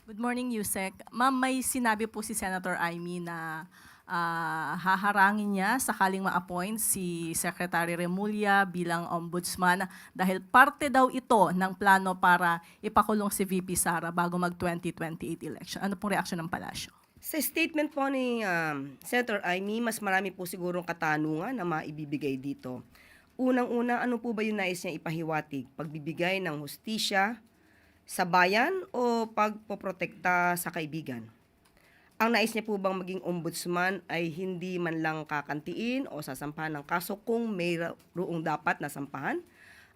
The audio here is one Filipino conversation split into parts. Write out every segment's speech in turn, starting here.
Good morning, Yusek. Ma'am, may sinabi po si Senator Amy na haharangin niya sakaling ma-appoint si Secretary Remulla bilang ombudsman dahil parte daw ito ng plano para ipakulong si VP Sara bago mag-2028 election. Ano pong reaksyon ng palasyo? Sa statement po ni Senator Amy, mas marami po sigurong katanungan na maibibigay dito. Unang-una, ano po ba yung nais niya ipahiwatig? Pagbibigay ng hustisya sa bayan o pagpoprotekta sa kaibigan? Ang nais niya po bang maging ombudsman ay hindi man lang kakantiin o sasampahan ng kaso kung mayroong dapat na sampahan?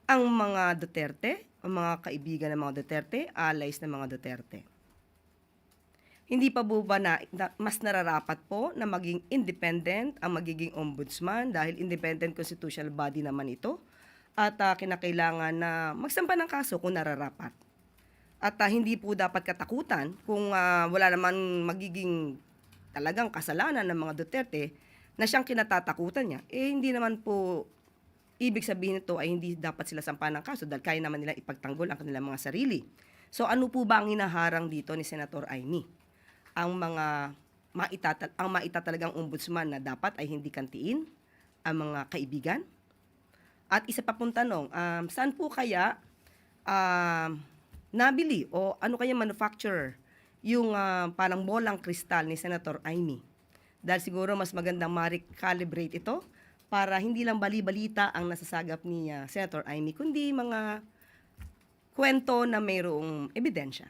Ang mga Duterte, ang mga kaibigan ng mga Duterte, allies ng mga Duterte. Hindi pa po ba mas nararapat po na maging independent ang magiging ombudsman dahil independent constitutional body naman ito at kinakailangan na magsampa ng kaso kung nararapat. At hindi po dapat katakutan kung wala naman magiging talagang kasalanan ng mga Duterte na siyang kinatatakutan niya. Hindi naman po ibig sabihin nito ay hindi dapat sila sampahan ng kaso dahil kaya naman nila ipagtanggol ang kanilang mga sarili. So ano po ba ang hinaharang dito ni Senator Amy? Ang mga maitatalagang ombudsman na dapat ay hindi kantiin ang mga kaibigan? At isa pa pong tanong, saan po kaya nabili o ano kaya manufacturer yung parang bolang kristal ni Senator Amy? Dahil siguro mas magandang ma-recalibrate ito para hindi lang bali-balita ang nasasagap ni Senator Amy, kundi mga kwento na mayroong ebidensya.